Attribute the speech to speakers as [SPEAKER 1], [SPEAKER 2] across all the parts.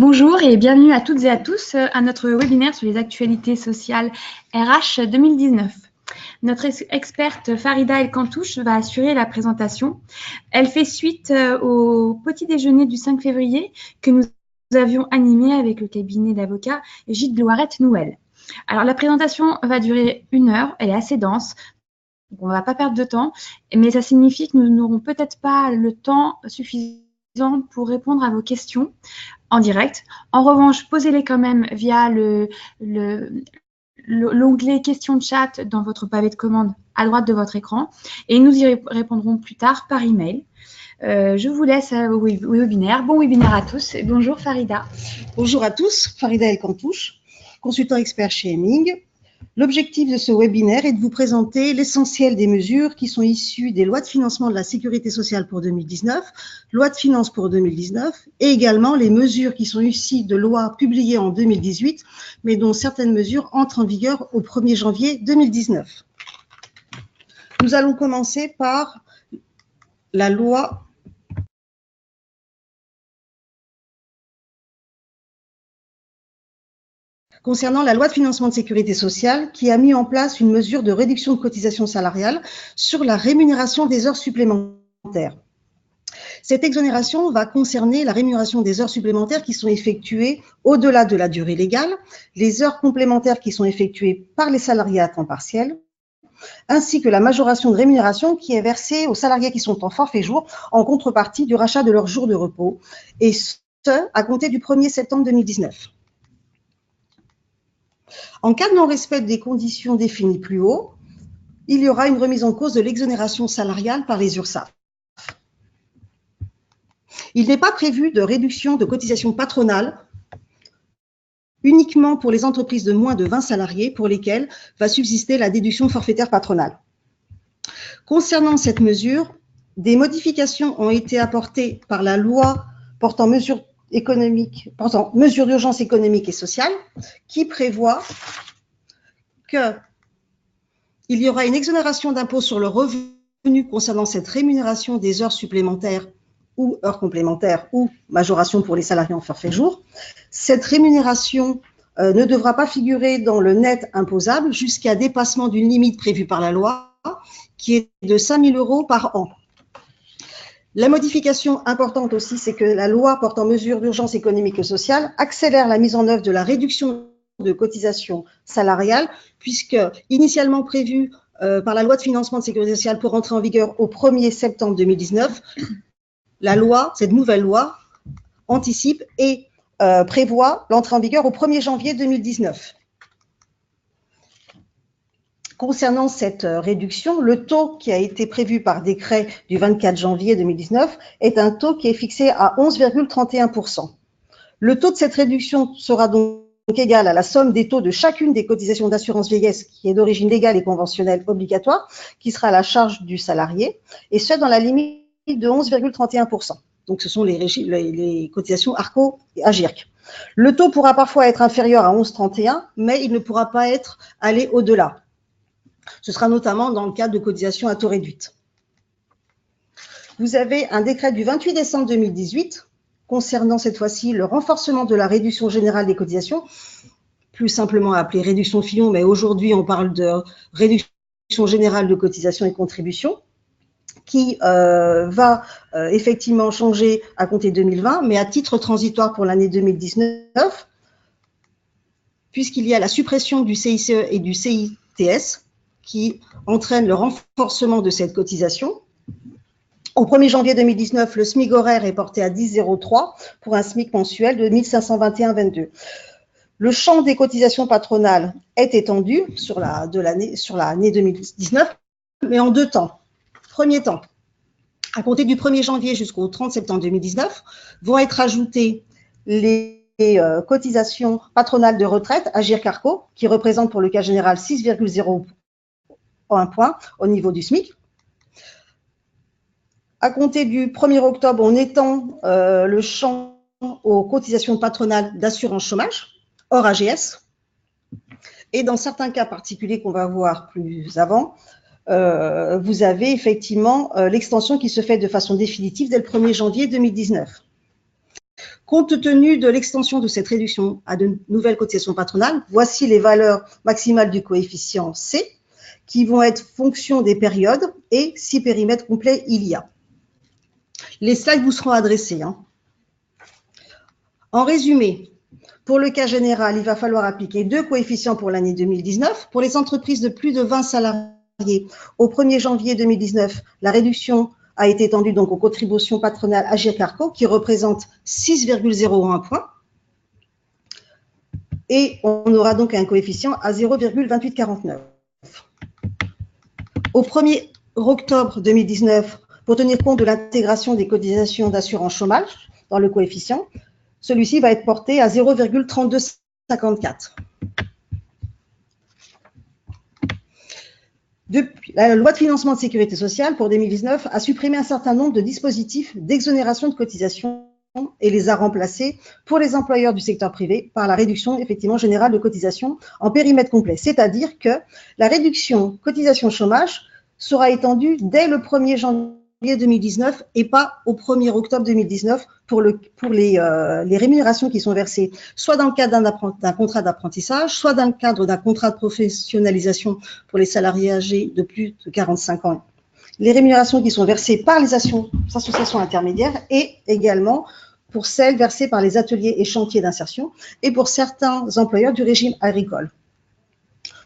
[SPEAKER 1] Bonjour et bienvenue à toutes et à tous à notre webinaire sur les actualités sociales RH 2019. Notre experte Farida El Kantouche va assurer la présentation. Elle fait suite au petit déjeuner du 5 février que nous avions animé avec le cabinet d'avocats Gilles Loiret-Nouel. Alors la présentation va durer 1 heure, elle est assez dense. On ne va pas perdre de temps, mais ça signifie que nous n'aurons peut-être pas le temps suffisant pour répondre à vos questions en direct. En revanche, posez-les quand même via l'onglet questions de chat dans votre pavé de commande à droite de votre écran et nous y répondrons plus tard par email. Je vous laisse au webinaire. Bon webinaire à tous. Et bonjour Farida.
[SPEAKER 2] Bonjour à tous, Farida El Kantouche, consultant expert chez Hemming. L'objectif de ce webinaire est de vous présenter l'essentiel des mesures qui sont issues des lois de financement de la sécurité sociale pour 2019, loi de finances pour 2019 et également les mesures qui sont issues de lois publiées en 2018, mais dont certaines mesures entrent en vigueur au 1er janvier 2019. Nous allons commencer par la loi concernant la loi de financement de sécurité sociale qui a mis en place une mesure de réduction de cotisation salariale sur la rémunération des heures supplémentaires. Cette exonération va concerner la rémunération des heures supplémentaires qui sont effectuées au-delà de la durée légale, les heures complémentaires qui sont effectuées par les salariés à temps partiel, ainsi que la majoration de rémunération qui est versée aux salariés qui sont en forfait jour en contrepartie du rachat de leurs jours de repos, et ce, à compter du 1er septembre 2019. En cas de non-respect des conditions définies plus haut, il y aura une remise en cause de l'exonération salariale par les URSSAF. Il n'est pas prévu de réduction de cotisation patronale uniquement pour les entreprises de moins de 20 salariés pour lesquelles va subsister la déduction forfaitaire patronale. Concernant cette mesure, des modifications ont été apportées par la loi portant mesures d'urgence économique et sociale qui prévoit qu'il y aura une exonération d'impôt sur le revenu concernant cette rémunération des heures supplémentaires ou heures complémentaires ou majoration pour les salariés en forfait jour. Cette rémunération ne devra pas figurer dans le net imposable jusqu'à dépassement d'une limite prévue par la loi qui est de 5 000 € par an. La modification importante aussi, c'est que la loi portant mesures d'urgence économique et sociale accélère la mise en œuvre de la réduction de cotisation salariale, puisque initialement prévue par la loi de financement de sécurité sociale pour entrer en vigueur au 1er septembre 2019, cette nouvelle loi anticipe et prévoit l'entrée en vigueur au 1er janvier 2019. Concernant cette réduction, le taux qui a été prévu par décret du 24 janvier 2019 est un taux qui est fixé à 11,31%. Le taux de cette réduction sera donc égal à la somme des taux de chacune des cotisations d'assurance vieillesse qui est d'origine légale et conventionnelle obligatoire, qui sera à la charge du salarié, et ce dans la limite de 11,31%. Donc ce sont les cotisations ARCO et AGIRC. Le taux pourra parfois être inférieur à 11,31, mais il ne pourra pas aller au-delà. Ce sera notamment dans le cadre de cotisations à taux réduite. Vous avez un décret du 28 décembre 2018 concernant cette fois-ci le renforcement de la réduction générale des cotisations, plus simplement appelée réduction Fillon, mais aujourd'hui on parle de réduction générale de cotisations et contributions, qui va effectivement changer à compter 2020, mais à titre transitoire pour l'année 2019, puisqu'il y a la suppression du CICE et du CITS, qui entraîne le renforcement de cette cotisation. Au 1er janvier 2019, le SMIC horaire est porté à 10,03 pour un SMIC mensuel de 1 521,22. Le champ des cotisations patronales est étendu sur l'année 2019, mais en 2 temps. Premier temps, à compter du 1er janvier jusqu'au 30 septembre 2019, vont être ajoutées les cotisations patronales de retraite à AGIRC-ARCO, qui représentent pour le cas général 6,01 points au niveau du SMIC. À compter du 1er octobre, on étend le champ aux cotisations patronales d'assurance chômage, hors AGS. Et dans certains cas particuliers qu'on va voir plus avant, vous avez effectivement l'extension qui se fait de façon définitive dès le 1er janvier 2019. Compte tenu de l'extension de cette réduction à de nouvelles cotisations patronales, voici les valeurs maximales du coefficient C qui vont être fonction des périodes et si périmètre complet il y a. Les slides vous seront adressés. En résumé, pour le cas général, il va falloir appliquer 2 coefficients pour l'année 2019. Pour les entreprises de plus de 20 salariés, au 1er janvier 2019, la réduction a été étendue donc aux contributions patronales Agirc-Arrco qui représentent 6,01 points. Et on aura donc un coefficient à 0,2849. Au 1er octobre 2019, pour tenir compte de l'intégration des cotisations d'assurance chômage dans le coefficient, celui-ci va être porté à 0,3254. Depuis, la loi de financement de sécurité sociale pour 2019 a supprimé un certain nombre de dispositifs d'exonération de cotisations et les a remplacés pour les employeurs du secteur privé par la réduction effectivement générale de cotisations en périmètre complet. C'est-à-dire que la réduction cotisation chômage sera étendue dès le 1er janvier 2019 et pas au 1er octobre 2019 pour les rémunérations qui sont versées soit dans le cadre d'un contrat d'apprentissage, soit dans le cadre d'un contrat de professionnalisation pour les salariés âgés de plus de 45 ans. Les rémunérations qui sont versées par les associations intermédiaires et également pour celles versées par les ateliers et chantiers d'insertion et pour certains employeurs du régime agricole.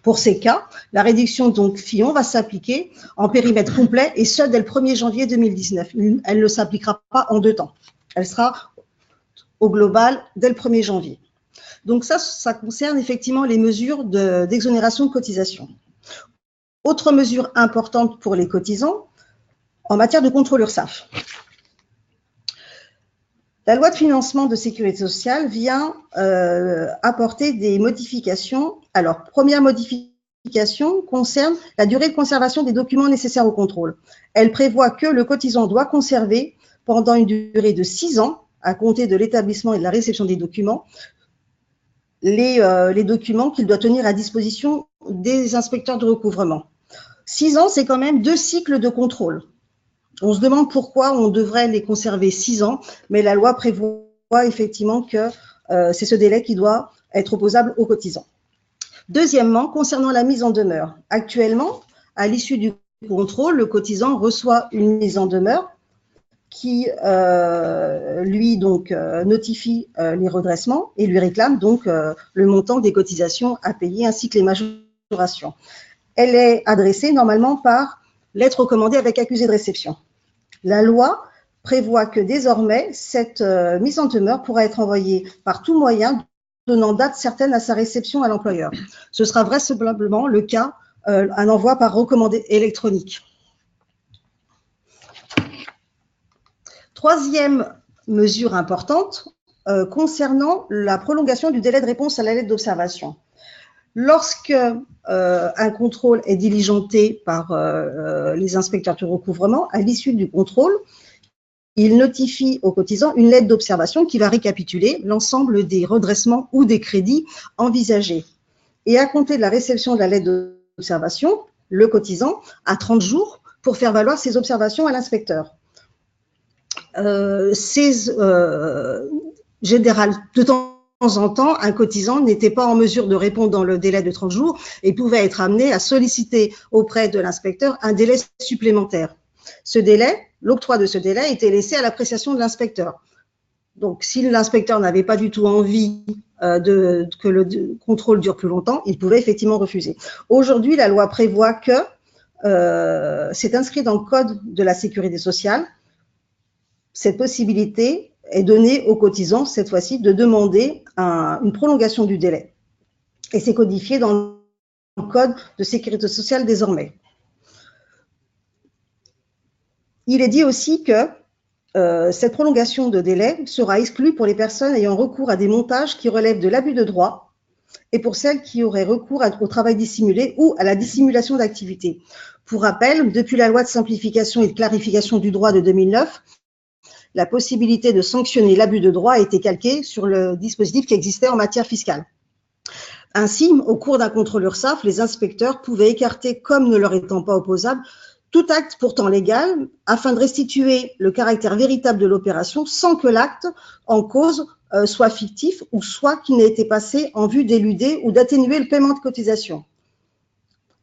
[SPEAKER 2] Pour ces cas, la réduction donc Fillon va s'appliquer en périmètre complet et ce dès le 1er janvier 2019. Elle ne s'appliquera pas en 2 temps. Elle sera au global dès le 1er janvier. Donc ça concerne effectivement les mesures d'exonération de cotisation. Autre mesure importante pour les cotisants, en matière de contrôle URSSAF. La loi de financement de sécurité sociale vient apporter des modifications. Alors, première modification concerne la durée de conservation des documents nécessaires au contrôle. Elle prévoit que le cotisant doit conserver pendant une durée de 6 ans, à compter de l'établissement et de la réception des documents, les documents qu'il doit tenir à disposition des inspecteurs de recouvrement. 6 ans, c'est quand même 2 cycles de contrôle. On se demande pourquoi on devrait les conserver 6 ans, mais la loi prévoit effectivement que c'est ce délai qui doit être opposable aux cotisants. Deuxièmement, concernant la mise en demeure. Actuellement, à l'issue du contrôle, le cotisant reçoit une mise en demeure qui lui donc notifie les redressements et lui réclame donc le montant des cotisations à payer ainsi que les majorations. Elle est adressée normalement par lettre recommandée avec accusé de réception. La loi prévoit que désormais, cette mise en demeure pourra être envoyée par tout moyen donnant date certaine à sa réception à l'employeur. Ce sera vraisemblablement le cas, un envoi par recommandé électronique. Troisième mesure importante, concernant la prolongation du délai de réponse à la lettre d'observation. Lorsque un contrôle est diligenté par les inspecteurs du recouvrement, à l'issue du contrôle, il notifie aux cotisants une lettre d'observation qui va récapituler l'ensemble des redressements ou des crédits envisagés. Et à compter de la réception de la lettre d'observation, le cotisant a 30 jours pour faire valoir ses observations à l'inspecteur. Général, de temps en temps, un cotisant n'était pas en mesure de répondre dans le délai de 30 jours et pouvait être amené à solliciter auprès de l'inspecteur un délai supplémentaire. Ce délai, l'octroi de ce délai était laissé à l'appréciation de l'inspecteur. Donc, si l'inspecteur n'avait pas du tout envie que le contrôle dure plus longtemps, il pouvait effectivement refuser. Aujourd'hui, la loi prévoit que c'est inscrit dans le Code de la sécurité sociale. Cette possibilité est donnée aux cotisants, cette fois-ci, de demander une prolongation du délai. Et c'est codifié dans le Code de sécurité sociale désormais. Il est dit aussi que cette prolongation de délai sera exclue pour les personnes ayant recours à des montages qui relèvent de l'abus de droit et pour celles qui auraient recours au travail dissimulé ou à la dissimulation d'activité. Pour rappel, depuis la loi de simplification et de clarification du droit de 2009, la possibilité de sanctionner l'abus de droit a été calquée sur le dispositif qui existait en matière fiscale. Ainsi, au cours d'un contrôle URSSAF, les inspecteurs pouvaient écarter, comme ne leur étant pas opposable, tout acte pourtant légal afin de restituer le caractère véritable de l'opération sans que l'acte en cause soit fictif ou soit qui n'a été passé en vue d'éluder ou d'atténuer le paiement de cotisation.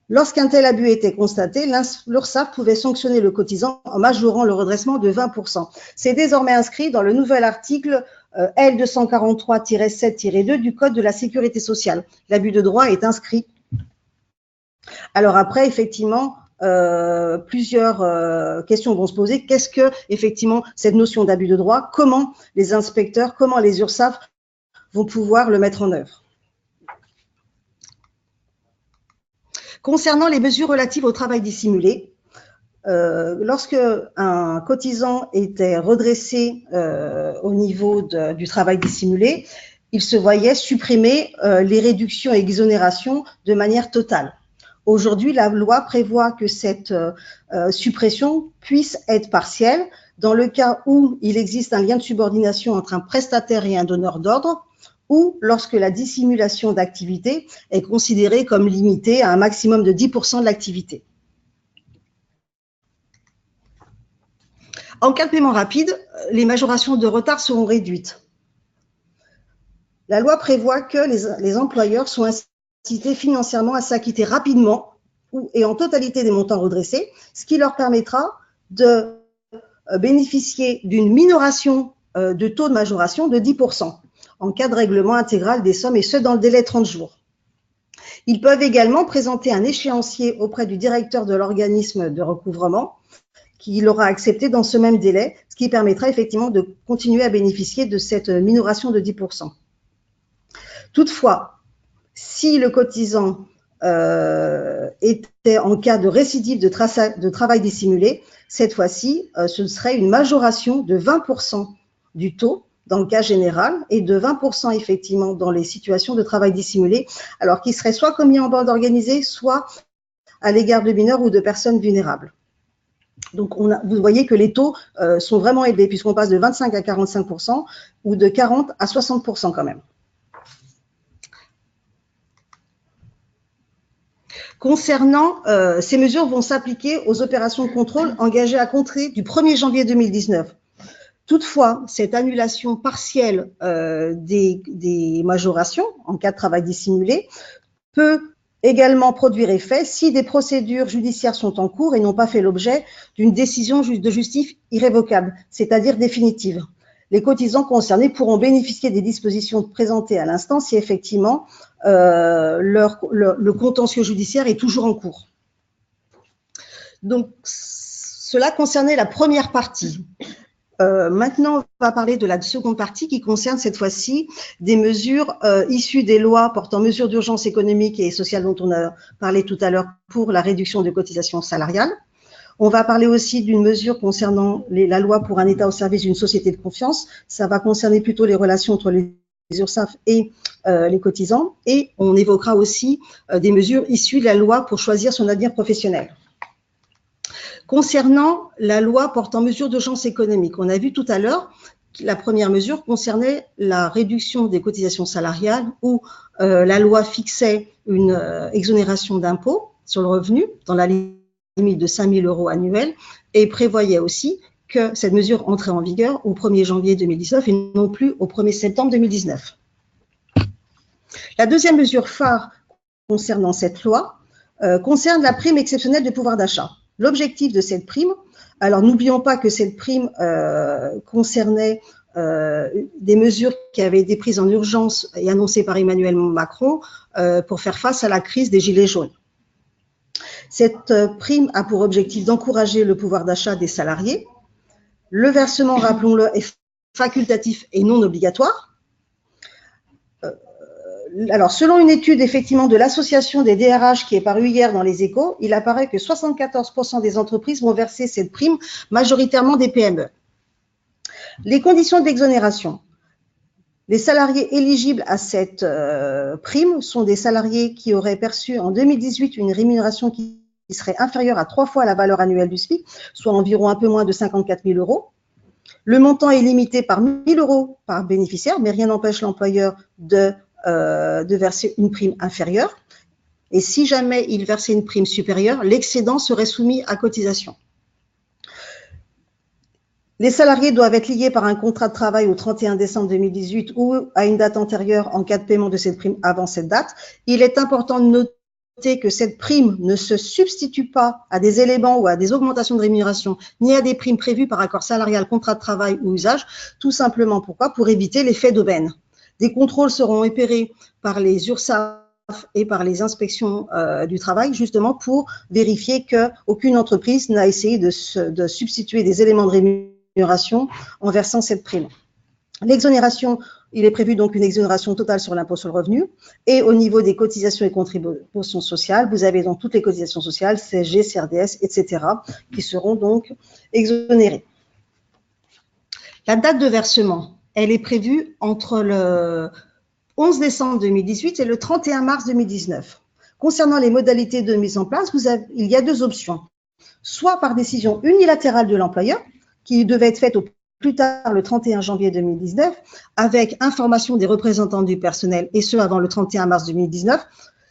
[SPEAKER 2] Lorsqu'un tel abus était constaté, l'URSSAF pouvait sanctionner le cotisant en majorant le redressement de 20%. C'est désormais inscrit dans le nouvel article L243-7-2 du Code de la sécurité sociale. L'abus de droit est inscrit. Alors après, effectivement, plusieurs questions vont se poser. Qu'est-ce que, effectivement, cette notion d'abus de droit? Comment les inspecteurs, comment les URSSAF vont pouvoir le mettre en œuvre? Concernant les mesures relatives au travail dissimulé, lorsque un cotisant était redressé au niveau du travail dissimulé, il se voyait supprimer les réductions et exonérations de manière totale. Aujourd'hui, la loi prévoit que cette suppression puisse être partielle dans le cas où il existe un lien de subordination entre un prestataire et un donneur d'ordre, ou lorsque la dissimulation d'activité est considérée comme limitée à un maximum de 10% de l'activité. En cas de paiement rapide, les majorations de retard seront réduites. La loi prévoit que les employeurs sont incités financièrement à s'acquitter rapidement et en totalité des montants redressés, ce qui leur permettra de bénéficier d'une minoration de taux de majoration de 10%. En cas de règlement intégral des sommes, et ce, dans le délai de 30 jours. Ils peuvent également présenter un échéancier auprès du directeur de l'organisme de recouvrement qui l'aura accepté dans ce même délai, ce qui permettra effectivement de continuer à bénéficier de cette minoration de 10%. Toutefois, si le cotisant était en cas de récidive de travail dissimulé, cette fois-ci, ce serait une majoration de 20% du taux dans le cas général, et de 20% effectivement dans les situations de travail dissimulé, alors qu'il serait soit commis en bande organisée, soit à l'égard de mineurs ou de personnes vulnérables. Donc, vous voyez que les taux sont vraiment élevés, puisqu'on passe de 25 à 45% ou de 40 à 60% quand même. Concernant, ces mesures vont s'appliquer aux opérations de contrôle engagées à compter du 1er janvier 2019. Toutefois, cette annulation partielle des majorations en cas de travail dissimulé peut également produire effet si des procédures judiciaires sont en cours et n'ont pas fait l'objet d'une décision de justice irrévocable, c'est-à-dire définitive. Les cotisants concernés pourront bénéficier des dispositions présentées à l'instant si effectivement le contentieux judiciaire est toujours en cours. Donc, cela concernait la première partie. Maintenant, on va parler de la seconde partie qui concerne cette fois-ci des mesures issues des lois portant mesures d'urgence économique et sociale dont on a parlé tout à l'heure pour la réduction de cotisations salariales. On va parler aussi d'une mesure concernant la loi pour un État au service d'une société de confiance. Ça va concerner plutôt les relations entre les URSSAF et les cotisants. Et on évoquera aussi des mesures issues de la loi pour choisir son avenir professionnel. Concernant la loi portant mesures d'urgence économique, on a vu tout à l'heure que la première mesure concernait la réduction des cotisations salariales où la loi fixait une exonération d'impôt sur le revenu dans la limite de 5 000 € annuels et prévoyait aussi que cette mesure entrait en vigueur au 1er janvier 2019 et non plus au 1er septembre 2019. La deuxième mesure phare concernant cette loi concerne la prime exceptionnelle de pouvoir d'achat. L'objectif de cette prime, alors n'oublions pas que cette prime concernait des mesures qui avaient été prises en urgence et annoncées par Emmanuel Macron pour faire face à la crise des gilets jaunes. Cette prime a pour objectif d'encourager le pouvoir d'achat des salariés. Le versement, rappelons-le, est facultatif et non obligatoire. Alors, selon une étude effectivement de l'association des DRH qui est parue hier dans les Échos, il apparaît que 74% des entreprises vont verser cette prime, majoritairement des PME. Les conditions d'exonération. Les salariés éligibles à cette prime sont des salariés qui auraient perçu en 2018 une rémunération qui serait inférieure à 3 fois la valeur annuelle du SMIC, soit environ un peu moins de 54 000 €. Le montant est limité par 1 000 € par bénéficiaire, mais rien n'empêche l'employeur de verser une prime inférieure. Et si jamais il versait une prime supérieure, l'excédent serait soumis à cotisation. Les salariés doivent être liés par un contrat de travail au 31 décembre 2018 ou à une date antérieure en cas de paiement de cette prime avant cette date. Il est important de noter que cette prime ne se substitue pas à des éléments ou à des augmentations de rémunération, ni à des primes prévues par accord salarial, contrat de travail ou usage. Tout simplement pourquoi? Pour éviter l'effet d'aubaine. Des contrôles seront opérés par les URSSAF et par les inspections du travail, justement pour vérifier qu'aucune entreprise n'a essayé de substituer des éléments de rémunération en versant cette prime. L'exonération, il est prévu donc une exonération totale sur l'impôt sur le revenu. Et au niveau des cotisations et contributions sociales, vous avez donc toutes les cotisations sociales, CSG, CRDS, etc., qui seront donc exonérées. La date de versement, elle est prévue entre le 11 décembre 2018 et le 31 mars 2019. Concernant les modalités de mise en place, il y a deux options. Soit par décision unilatérale de l'employeur, qui devait être faite au plus tard le 31 janvier 2019, avec information des représentants du personnel, et ce avant le 31 mars 2019.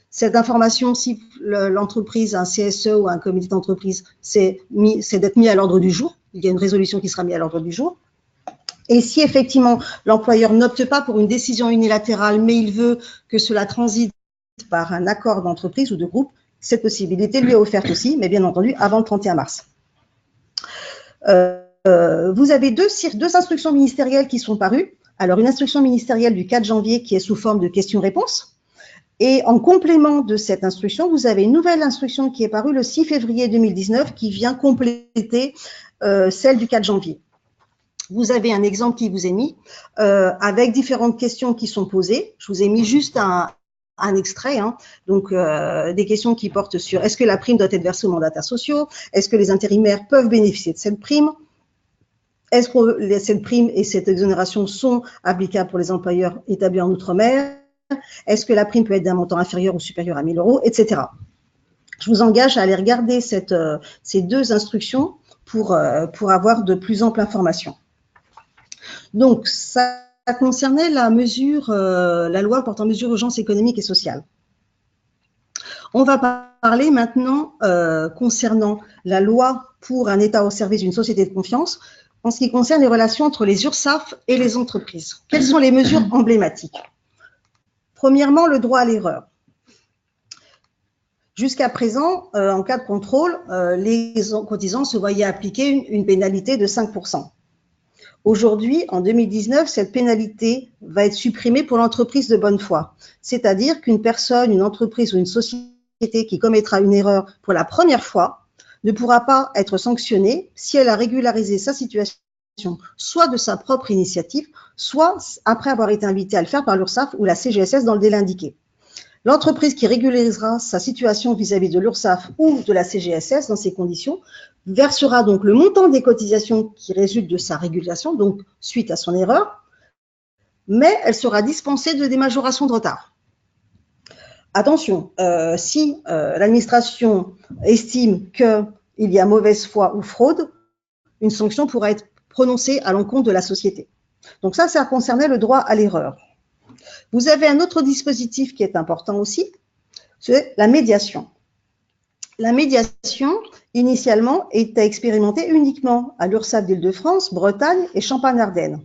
[SPEAKER 2] Cette information, si l'entreprise a un CSE ou un comité d'entreprise, c'est d'être mis à l'ordre du jour. Il y a une résolution qui sera mise à l'ordre du jour. Et si effectivement l'employeur n'opte pas pour une décision unilatérale, mais il veut que cela transite par un accord d'entreprise ou de groupe, cette possibilité lui est offerte aussi, mais bien entendu avant le 31 mars. Vous avez deux instructions ministérielles qui sont parues. Alors, une instruction ministérielle du 4 janvier qui est sous forme de questions-réponses. Et en complément de cette instruction, vous avez une nouvelle instruction qui est parue le 6 février 2019 qui vient compléter celle du 4 janvier. Vous avez un exemple qui vous est mis avec différentes questions qui sont posées. Je vous ai mis juste un extrait, donc des questions qui portent sur est-ce que la prime doit être versée aux mandataires sociaux? Est-ce que les intérimaires peuvent bénéficier de cette prime? Est-ce que cette prime et cette exonération sont applicables pour les employeurs établis en Outre-mer? Est-ce que la prime peut être d'un montant inférieur ou supérieur à 1 000 €, etc. Je vous engage à aller regarder ces deux instructions pour avoir de plus amples informations. Donc, ça concernait la loi portant mesures urgence économique et sociale. On va parler maintenant concernant la loi pour un État au service d'une société de confiance en ce qui concerne les relations entre les URSSAF et les entreprises. Quelles sont les mesures emblématiques? Premièrement, le droit à l'erreur. Jusqu'à présent, en cas de contrôle, les cotisants se voyaient appliquer une pénalité de 5%. Aujourd'hui, en 2019, cette pénalité va être supprimée pour l'entreprise de bonne foi. C'est-à-dire qu'une personne, une entreprise ou une société qui commettra une erreur pour la première fois ne pourra pas être sanctionnée si elle a régularisé sa situation, soit de sa propre initiative, soit après avoir été invitée à le faire par l'URSSAF ou la CGSS dans le délai indiqué. L'entreprise qui régularisera sa situation vis-à-vis de l'URSSAF ou de la CGSS dans ces conditions versera donc le montant des cotisations qui résultent de sa régulation, donc suite à son erreur, mais elle sera dispensée de des majorations de retard. Attention, si l'administration estime qu'il y a mauvaise foi ou fraude, une sanction pourra être prononcée à l'encontre de la société. Donc ça concernait le droit à l'erreur. Vous avez un autre dispositif qui est important aussi, c'est la médiation. La médiation, initialement, était expérimentée uniquement à l'URSSAF d'Île-de-France, Bretagne et Champagne-Ardenne.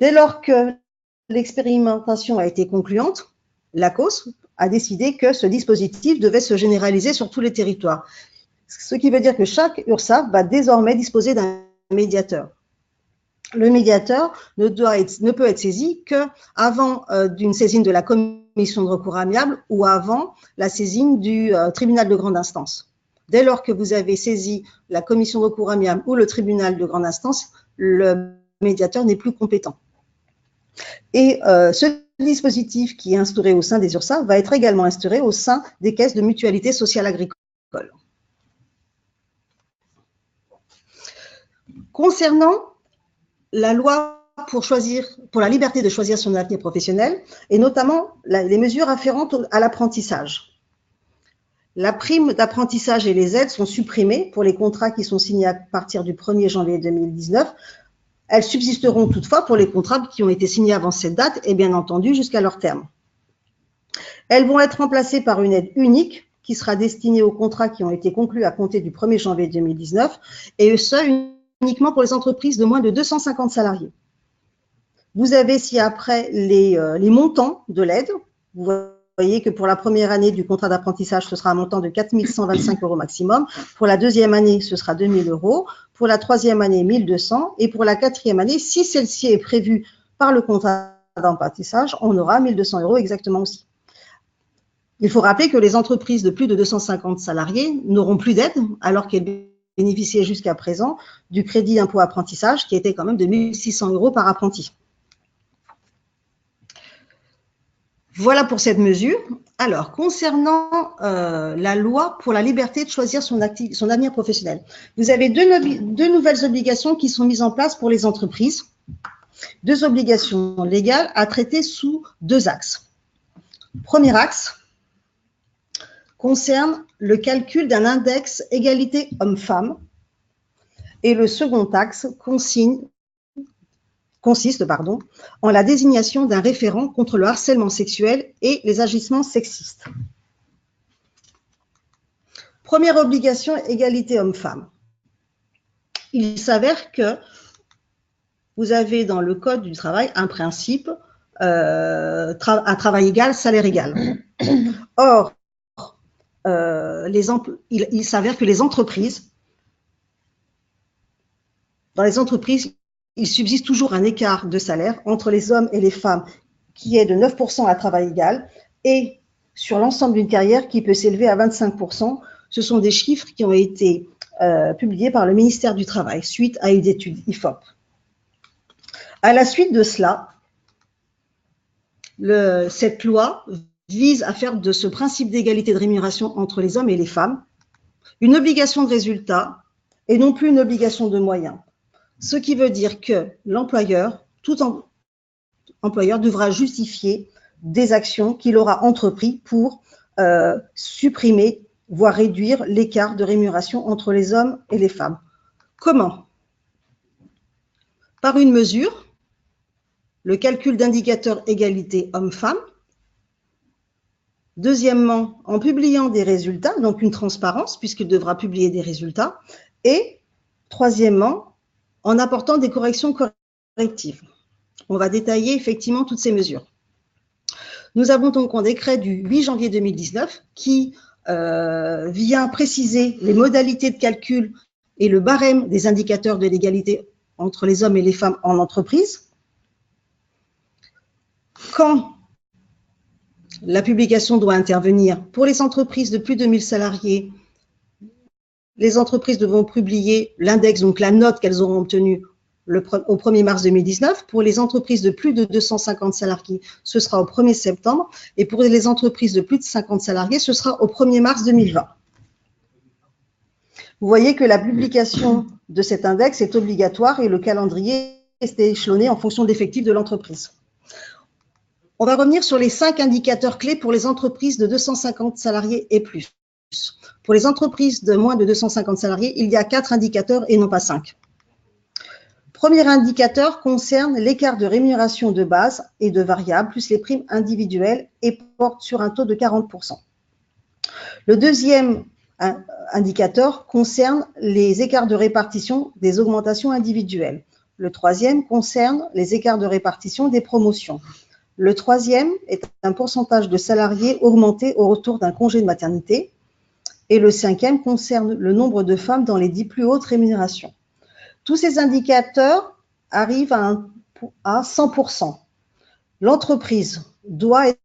[SPEAKER 2] Dès lors que l'expérimentation a été concluante, l'ACOS a décidé que ce dispositif devait se généraliser sur tous les territoires. Ce qui veut dire que chaque URSSAF va désormais disposer d'un médiateur. Le médiateur ne peut être saisi qu'avant d'une saisine de la commission de recours amiable ou avant la saisine du tribunal de grande instance. Dès lors que vous avez saisi la commission de recours amiable ou le tribunal de grande instance, le médiateur n'est plus compétent. Et ce dispositif qui est instauré au sein des URSSAF va être également instauré au sein des caisses de mutualité sociale agricole. Concernant la loi pour la liberté de choisir son avenir professionnel, et notamment les mesures afférentes à l'apprentissage. La prime d'apprentissage et les aides sont supprimées pour les contrats qui sont signés à partir du 1er janvier 2019. Elles subsisteront toutefois pour les contrats qui ont été signés avant cette date et bien entendu jusqu'à leur terme. Elles vont être remplacées par une aide unique qui sera destinée aux contrats qui ont été conclus à compter du 1er janvier 2019 et ce uniquement pour les entreprises de moins de 250 salariés. Vous avez ci-après les montants de l'aide. Vous voyez que pour la première année du contrat d'apprentissage, ce sera un montant de 4 125 € maximum. Pour la deuxième année, ce sera 2 000 €. Pour la troisième année, 1 200. Et pour la quatrième année, si celle-ci est prévue par le contrat d'apprentissage, on aura 1 200 € exactement aussi. Il faut rappeler que les entreprises de plus de 250 salariés n'auront plus d'aide, alors qu'elles bénéficiaient jusqu'à présent du crédit d'impôt apprentissage, qui était quand même de 1 600 € par apprenti. Voilà pour cette mesure. Alors, concernant la loi pour la liberté de choisir son avenir professionnel, vous avez deux nouvelles obligations qui sont mises en place pour les entreprises. Deux obligations légales à traiter sous deux axes. Premier axe concerne le calcul d'un index égalité homme-femme et le second axe consiste en la désignation d'un référent contre le harcèlement sexuel et les agissements sexistes. Première obligation, égalité homme-femme. Il s'avère que vous avez dans le Code du travail un principe à travail égal, salaire égal. Or, il s'avère que dans les entreprises, il subsiste toujours un écart de salaire entre les hommes et les femmes qui est de 9% à travail égal et sur l'ensemble d'une carrière qui peut s'élever à 25%. Ce sont des chiffres qui ont été publiés par le ministère du Travail suite à une étude IFOP. À la suite de cela, cette loi vise à faire de ce principe d'égalité de rémunération entre les hommes et les femmes une obligation de résultat et non plus une obligation de moyens. Ce qui veut dire que l'employeur, tout employeur, devra justifier des actions qu'il aura entreprises pour supprimer, voire réduire l'écart de rémunération entre les hommes et les femmes. Comment? Par une mesure, le calcul d'indicateurs égalité homme-femme. Deuxièmement, en publiant des résultats, donc une transparence, puisqu'il devra publier des résultats. Et troisièmement, en apportant des corrections correctives. On va détailler effectivement toutes ces mesures. Nous avons donc un décret du 8 janvier 2019 qui vient préciser les modalités de calcul et le barème des indicateurs de l'égalité entre les hommes et les femmes en entreprise. Quand la publication doit intervenir pour les entreprises de plus de 1000 salariés, les entreprises devront publier l'index, donc la note qu'elles auront obtenue au 1er mars 2019. Pour les entreprises de plus de 250 salariés, ce sera au 1er septembre. Et pour les entreprises de plus de 50 salariés, ce sera au 1er mars 2020. Vous voyez que la publication de cet index est obligatoire et le calendrier est échelonné en fonction de l'effectif de l'entreprise. On va revenir sur les 5 indicateurs clés pour les entreprises de 250 salariés et plus. Pour les entreprises de moins de 250 salariés, il y a 4 indicateurs et non pas 5. Premier indicateur concerne l'écart de rémunération de base et de variable, plus les primes individuelles et porte sur un taux de 40%. Le deuxième indicateur concerne les écarts de répartition des augmentations individuelles. Le troisième concerne les écarts de répartition des promotions. Le troisième est un pourcentage de salariés augmenté au retour d'un congé de maternité. Et le cinquième concerne le nombre de femmes dans les 10 plus hautes rémunérations. Tous ces indicateurs arrivent à 100%. L'entreprise doit être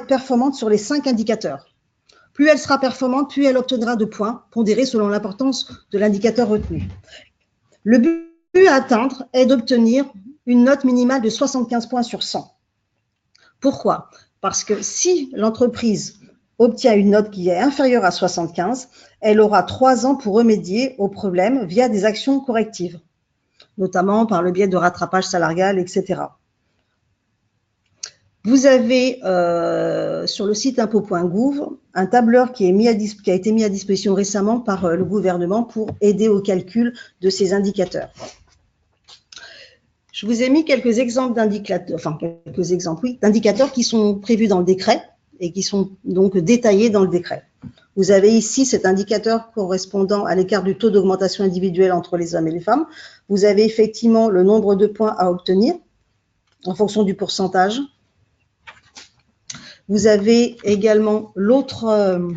[SPEAKER 2] performante sur les 5 indicateurs. Plus elle sera performante, plus elle obtiendra de points pondérés selon l'importance de l'indicateur retenu. Le but à atteindre est d'obtenir une note minimale de 75 points sur 100. Pourquoi? Parce que si l'entreprise obtient une note qui est inférieure à 75, elle aura 3 ans pour remédier au problème via des actions correctives, notamment par le biais de rattrapage salarial, etc. Vous avez sur le site impôts.gouv un tableur qui a été mis à disposition récemment par le gouvernement pour aider au calcul de ces indicateurs. Je vous ai mis quelques exemples d'indicateurs qui sont prévus dans le décret et qui sont donc détaillés dans le décret. Vous avez ici cet indicateur correspondant à l'écart du taux d'augmentation individuelle entre les hommes et les femmes. Vous avez effectivement le nombre de points à obtenir en fonction du pourcentage. Vous avez également un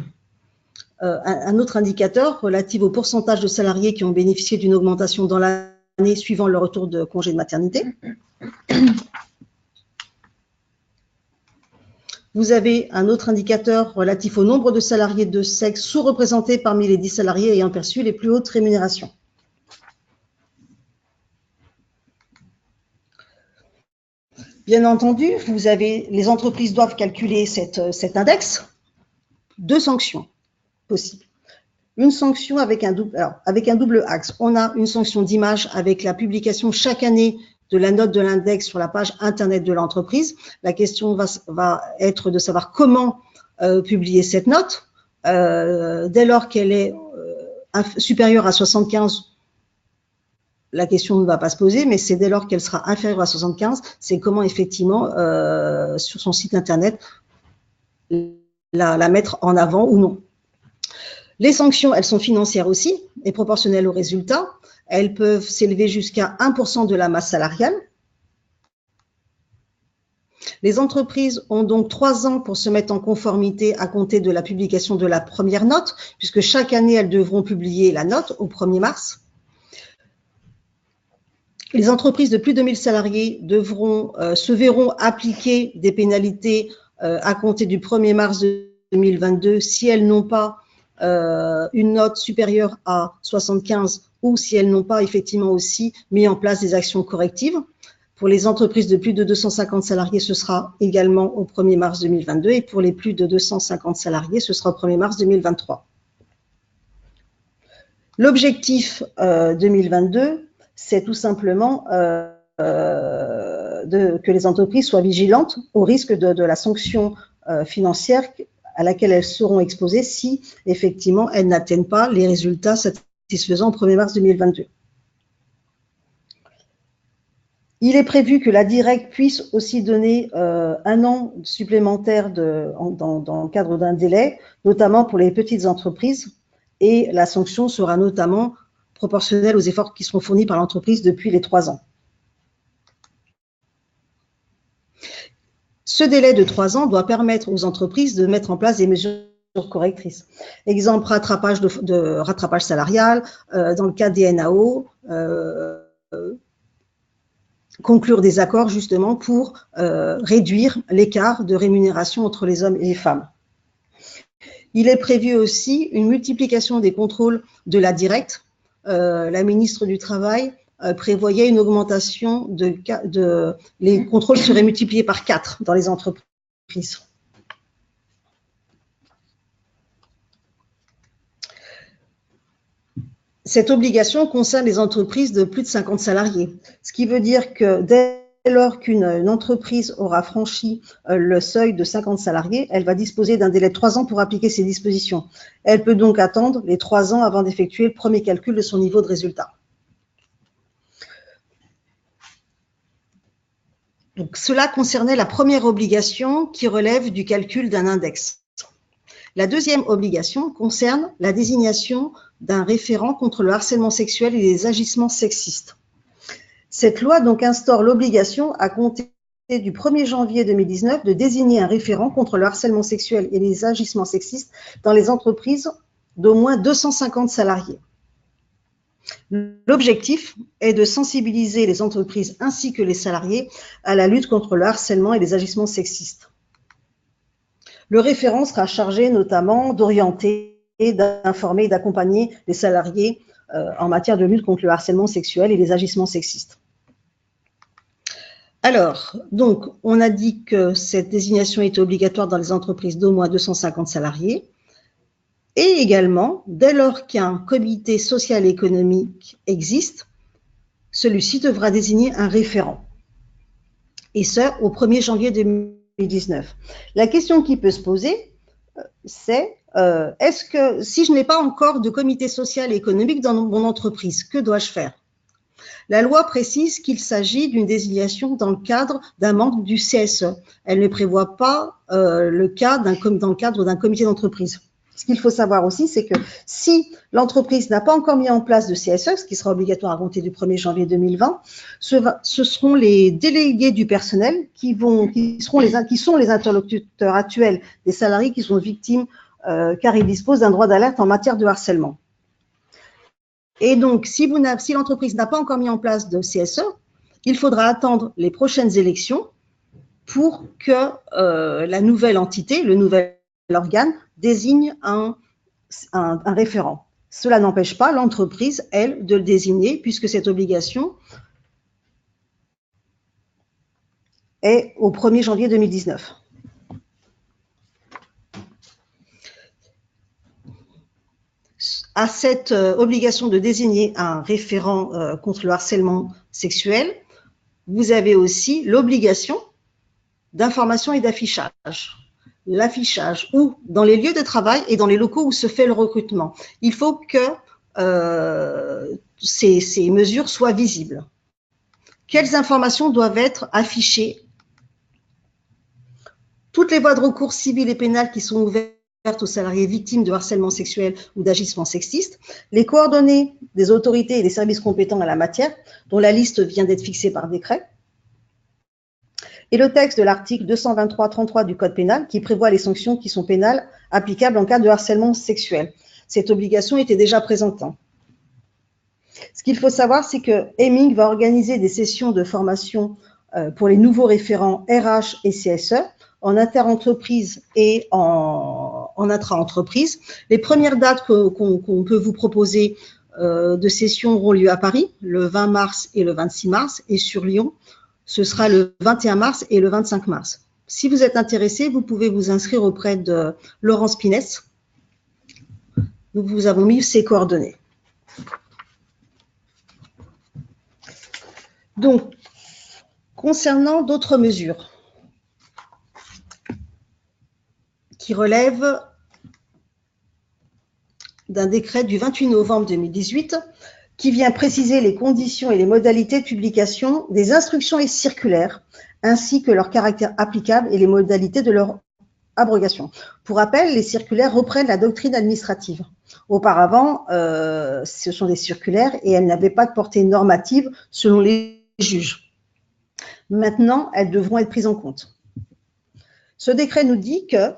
[SPEAKER 2] autre indicateur relatif au pourcentage de salariés qui ont bénéficié d'une augmentation dans l'année suivant le retour de congé de maternité. Vous avez un autre indicateur relatif au nombre de salariés de sexe sous-représentés parmi les 10 salariés ayant perçu les plus hautes rémunérations. Bien entendu, les entreprises doivent calculer cet index. 2 sanctions possibles. Une sanction avec un double axe. On a une sanction d'image avec la publication chaque année de la note de l'index sur la page Internet de l'entreprise. La question va être de savoir comment publier cette note. Dès lors qu'elle est supérieure à 75, la question ne va pas se poser, mais c'est dès lors qu'elle sera inférieure à 75, c'est comment effectivement, sur son site Internet, la mettre en avant ou non. Les sanctions, elles sont financières aussi et proportionnelles aux résultats. Elles peuvent s'élever jusqu'à 1% de la masse salariale. Les entreprises ont donc 3 ans pour se mettre en conformité à compter de la publication de la première note, puisque chaque année, elles devront publier la note au 1er mars. Les entreprises de plus de 1000 salariés se verront appliquer des pénalités à compter du 1er mars 2022 si elles n'ont pas une note supérieure à 75 ou si elles n'ont pas effectivement aussi mis en place des actions correctives. Pour les entreprises de plus de 250 salariés, ce sera également au 1er mars 2022 et pour les plus de 250 salariés, ce sera au 1er mars 2023. L'objectif 2022, c'est tout simplement que les entreprises soient vigilantes au risque de la sanction financière à laquelle elles seront exposées si, effectivement, elles n'atteignent pas les résultats satisfaisants au 1er mars 2022. Il est prévu que la DIRECCTE puisse aussi donner 1 an supplémentaire dans le cadre d'un délai, notamment pour les petites entreprises, et la sanction sera notamment proportionnelle aux efforts qui seront fournis par l'entreprise depuis les 3 ans. Ce délai de 3 ans doit permettre aux entreprises de mettre en place des mesures correctrices. Exemple, rattrapage salarial, dans le cas des NAO, conclure des accords justement pour réduire l'écart de rémunération entre les hommes et les femmes. Il est prévu aussi une multiplication des contrôles de la DIRECCTE. La ministre du Travail prévoyait une augmentation les contrôles seraient multipliés par 4 dans les entreprises. Cette obligation concerne les entreprises de plus de 50 salariés, ce qui veut dire que dès lors qu'une entreprise aura franchi le seuil de 50 salariés, elle va disposer d'un délai de 3 ans pour appliquer ces dispositions. Elle peut donc attendre les 3 ans avant d'effectuer le premier calcul de son niveau de résultat. Donc, cela concernait la première obligation qui relève du calcul d'un index. La deuxième obligation concerne la désignation d'un référent contre le harcèlement sexuel et les agissements sexistes. Cette loi donc instaure l'obligation à compter du 1er janvier 2019 de désigner un référent contre le harcèlement sexuel et les agissements sexistes dans les entreprises d'au moins 250 salariés. L'objectif est de sensibiliser les entreprises ainsi que les salariés à la lutte contre le harcèlement et les agissements sexistes. Le référent sera chargé notamment d'orienter, d'informer et d'accompagner les salariés en matière de lutte contre le harcèlement sexuel et les agissements sexistes. Alors, donc, on a dit que cette désignation était obligatoire dans les entreprises d'au moins 250 salariés. Et également, dès lors qu'un comité social et économique existe, celui-ci devra désigner un référent. Et ce, au 1er janvier 2019. La question qui peut se poser, c'est est-ce que si je n'ai pas encore de comité social et économique dans mon entreprise, que dois-je faire? La loi précise qu'il s'agit d'une désignation dans le cadre d'un membre du CSE. Elle ne prévoit pas le cas dans le cadre d'un comité d'entreprise. Ce qu'il faut savoir aussi, c'est que si l'entreprise n'a pas encore mis en place de CSE, ce qui sera obligatoire à compter du 1er janvier 2020, ce seront les délégués du personnel qui sont les interlocuteurs actuels des salariés qui sont victimes car ils disposent d'un droit d'alerte en matière de harcèlement. Et donc, si l'entreprise n'a pas encore mis en place de CSE, il faudra attendre les prochaines élections pour que la nouvelle entité, le nouvel organe, désigne un référent. Cela n'empêche pas l'entreprise, elle, de le désigner, puisque cette obligation est au 1er janvier 2019. À cette obligation de désigner un référent contre le harcèlement sexuel, vous avez aussi l'obligation d'information et d'affichage. L'affichage ou dans les lieux de travail et dans les locaux où se fait le recrutement. Il faut que ces mesures soient visibles. Quelles informations doivent être affichées? Toutes les voies de recours civiles et pénales qui sont ouvertes aux salariés victimes de harcèlement sexuel ou d'agissements sexistes, les coordonnées des autorités et des services compétents en la matière, dont la liste vient d'être fixée par décret, et le texte de l'article 223-33 du Code pénal qui prévoit les sanctions qui sont pénales applicables en cas de harcèlement sexuel. Cette obligation était déjà présente. Ce qu'il faut savoir, c'est que Hemming va organiser des sessions de formation pour les nouveaux référents RH et CSE en interentreprise et en intra-entreprise. Les premières dates qu'on peut vous proposer de sessions auront lieu à Paris, le 20 mars et le 26 mars, et sur Lyon, ce sera le 21 mars et le 25 mars. Si vous êtes intéressé, vous pouvez vous inscrire auprès de Laurence Pinès. Nous vous avons mis ses coordonnées. Donc, concernant d'autres mesures qui relèvent d'un décret du 28 novembre 2018 qui vient préciser les conditions et les modalités de publication des instructions et circulaires, ainsi que leur caractère applicable et les modalités de leur abrogation. Pour rappel, les circulaires reprennent la doctrine administrative. Auparavant, ce sont des circulaires et elles n'avaient pas de portée normative selon les juges. Maintenant, elles devront être prises en compte. Ce décret nous dit que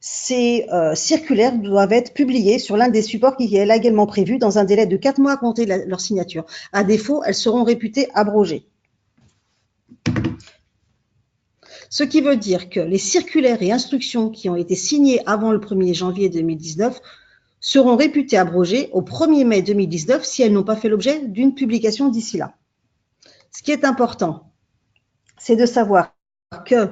[SPEAKER 2] ces circulaires doivent être publiées sur l'un des supports qui est légalement prévu dans un délai de 4 mois à compter de leur signature. À défaut, elles seront réputées abrogées. Ce qui veut dire que les circulaires et instructions qui ont été signées avant le 1er janvier 2019 seront réputées abrogées au 1er mai 2019 si elles n'ont pas fait l'objet d'une publication d'ici là. Ce qui est important, c'est de savoir que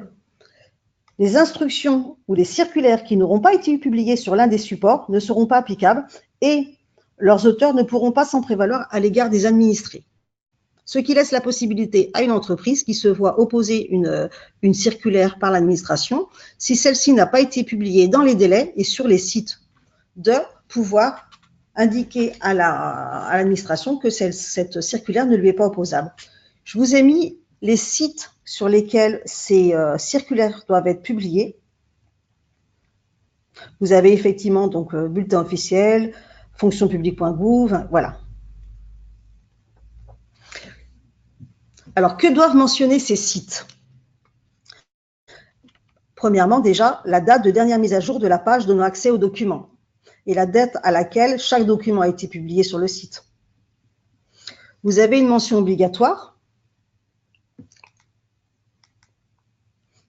[SPEAKER 2] les instructions ou les circulaires qui n'auront pas été publiées sur l'un des supports ne seront pas applicables et leurs auteurs ne pourront pas s'en prévaloir à l'égard des administrés. Ce qui laisse la possibilité à une entreprise qui se voit opposer une circulaire par l'administration, si celle-ci n'a pas été publiée dans les délais et sur les sites, de pouvoir indiquer à l'administration que cette circulaire ne lui est pas opposable. Je vous ai mis les sites sur lesquels ces circulaires doivent être publiés. Vous avez effectivement donc bulletin officiel, fonctionpublique.gouv, voilà. Alors, que doivent mentionner ces sites? Premièrement, déjà, la date de dernière mise à jour de la page donnant accès aux documents et la date à laquelle chaque document a été publié sur le site. Vous avez une mention obligatoire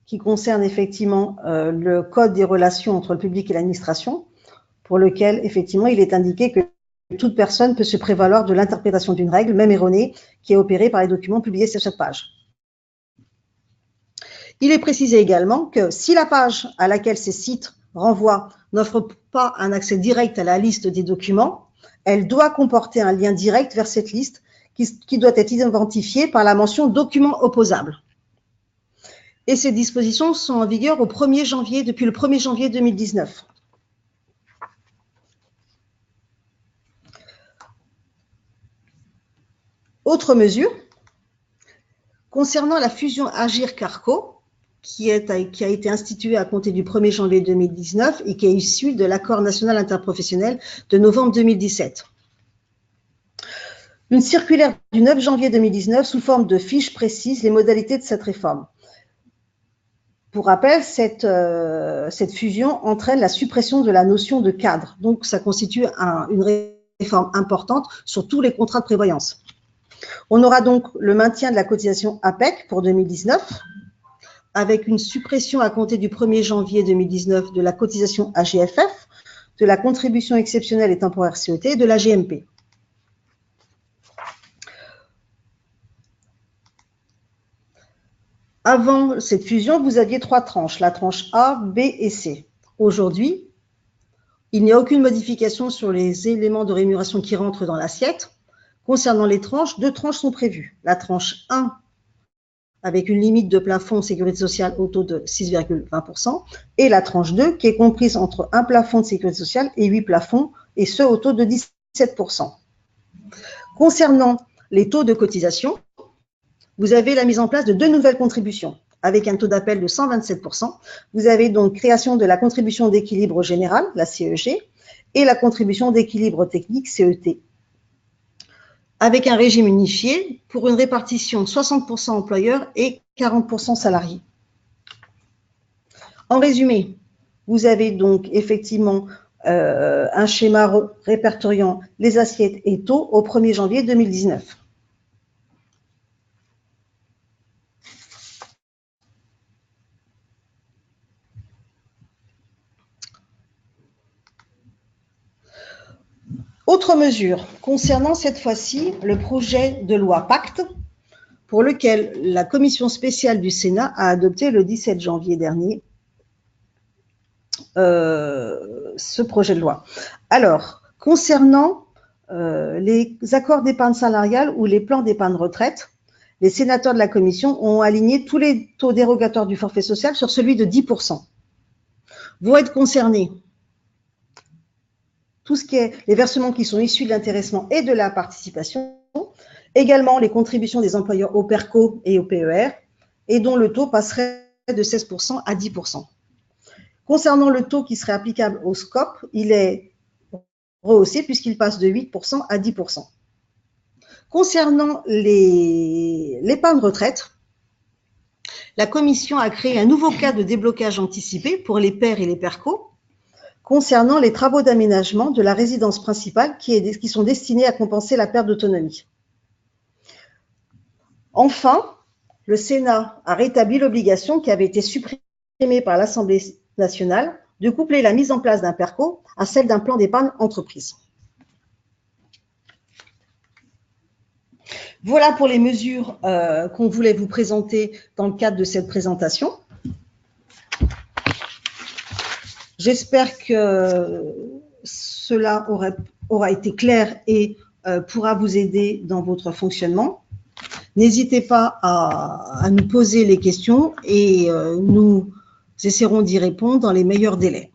[SPEAKER 2] qui concerne effectivement le code des relations entre le public et l'administration, pour lequel, effectivement, il est indiqué que toute personne peut se prévaloir de l'interprétation d'une règle, même erronée, qui est opérée par les documents publiés sur cette page. Il est précisé également que si la page à laquelle ces sites renvoient n'offre pas un accès direct à la liste des documents, elle doit comporter un lien direct vers cette liste qui doit être identifiée par la mention « documents opposables ». Et ces dispositions sont en vigueur depuis le 1er janvier 2019. Autre mesure, concernant la fusion Agir-Carco, qui a été institué à compter du 1er janvier 2019 et qui est issu de l'accord national interprofessionnel de novembre 2017. Une circulaire du 9 janvier 2019 sous forme de fiche précise les modalités de cette réforme. Pour rappel, cette fusion entraîne la suppression de la notion de cadre. Donc, ça constitue une réforme importante sur tous les contrats de prévoyance. On aura donc le maintien de la cotisation APEC pour 2019, avec une suppression à compter du 1er janvier 2019 de la cotisation AGFF, de la contribution exceptionnelle et temporaire CET et de la GMP. Avant cette fusion, vous aviez 3 tranches, la tranche A, B et C. Aujourd'hui, il n'y a aucune modification sur les éléments de rémunération qui rentrent dans l'assiette. Concernant les tranches, 2 tranches sont prévues. La tranche 1, avec une limite de plafond sécurité sociale au taux de 6,20%, et la tranche 2, qui est comprise entre un plafond de sécurité sociale et 8 plafonds, et ce au taux de 17%. Concernant les taux de cotisation, vous avez la mise en place de 2 nouvelles contributions, avec un taux d'appel de 127%. Vous avez donc création de la contribution d'équilibre général, la CEG, et la contribution d'équilibre technique, CET, avec un régime unifié pour une répartition 60% employeurs et 40% salariés. En résumé, vous avez donc effectivement un schéma répertoriant les assiettes et taux au 1er janvier 2019. Autre mesure, concernant cette fois-ci le projet de loi Pacte, pour lequel la commission spéciale du Sénat a adopté le 17 janvier dernier ce projet de loi. Alors, concernant les accords d'épargne salariale ou les plans d'épargne retraite, les sénateurs de la commission ont aligné tous les taux dérogatoires du forfait social sur celui de 10%. Vont être concernés tout ce qui est les versements qui sont issus de l'intéressement et de la participation, également les contributions des employeurs au PERCO et au PER, et dont le taux passerait de 16% à 10%. Concernant le taux qui serait applicable au SCOP, il est rehaussé puisqu'il passe de 8% à 10%. Concernant l'épargne retraite, la commission a créé un nouveau cas de déblocage anticipé pour les PER et les PERCO, concernant les travaux d'aménagement de la résidence principale qui sont destinés à compenser la perte d'autonomie. Enfin, le Sénat a rétabli l'obligation qui avait été supprimée par l'Assemblée nationale de coupler la mise en place d'un PERCO à celle d'un plan d'épargne entreprise. Voilà pour les mesures qu'on voulait vous présenter dans le cadre de cette présentation. J'espère que cela aura été clair et pourra vous aider dans votre fonctionnement. N'hésitez pas à nous poser les questions et nous essaierons d'y répondre dans les meilleurs délais.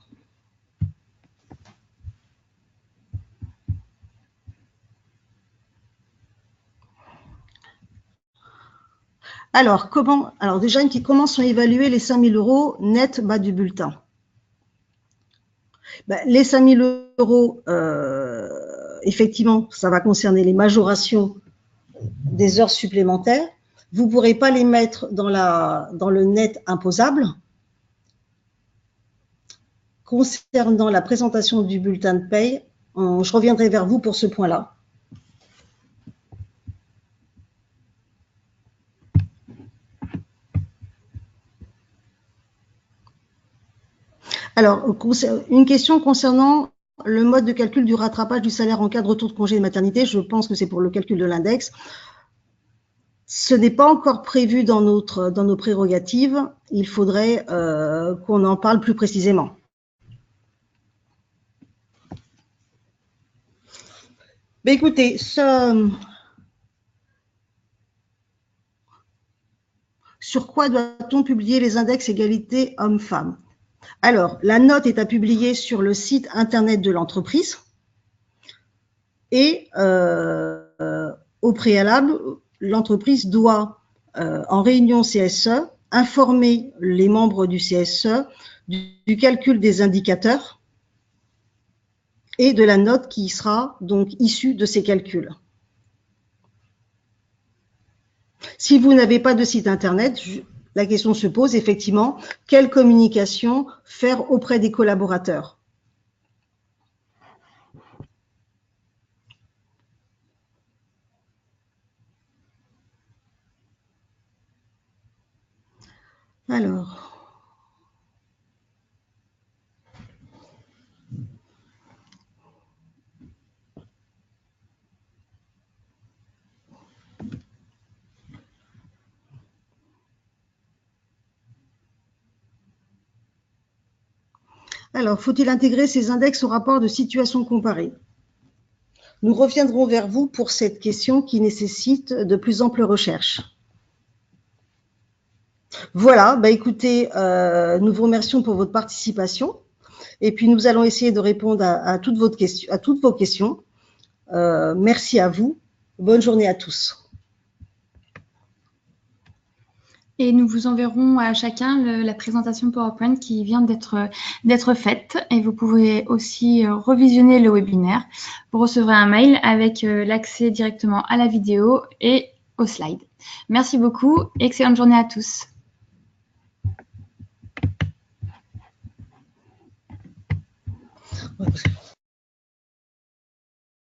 [SPEAKER 2] Alors déjà, comment sont évalués les 5 000 € net bas du bulletin? Les 5 000 €, effectivement, ça va concerner les majorations des heures supplémentaires. Vous ne pourrez pas les mettre dans le net imposable. Concernant la présentation du bulletin de paye, je reviendrai vers vous pour ce point-là. Alors, une question concernant le mode de calcul du rattrapage du salaire en cas de retour de congé de maternité. Je pense que c'est pour le calcul de l'index. Ce n'est pas encore prévu dans nos prérogatives. Il faudrait qu'on en parle plus précisément. Mais écoutez, sur quoi doit-on publier les index égalité hommes-femmes? Alors, la note est à publier sur le site internet de l'entreprise et au préalable, l'entreprise doit, en réunion CSE, informer les membres du CSE du calcul des indicateurs et de la note qui sera donc issue de ces calculs. Si vous n'avez pas de site internet, la question se pose effectivement, quelle communication faire auprès des collaborateurs? Alors, faut-il intégrer ces index au rapport de situation comparée? Nous reviendrons vers vous pour cette question qui nécessite de plus amples recherches. Voilà, écoutez, nous vous remercions pour votre participation et puis nous allons essayer de répondre à toutes vos questions. Merci à vous. Bonne journée à tous.
[SPEAKER 1] Et nous vous enverrons à chacun la présentation PowerPoint qui vient d'être faite. Et vous pouvez aussi revisionner le webinaire. Vous recevrez un mail avec l'accès directement à la vidéo et aux slides. Merci beaucoup. Excellente journée à tous.
[SPEAKER 2] Ouais.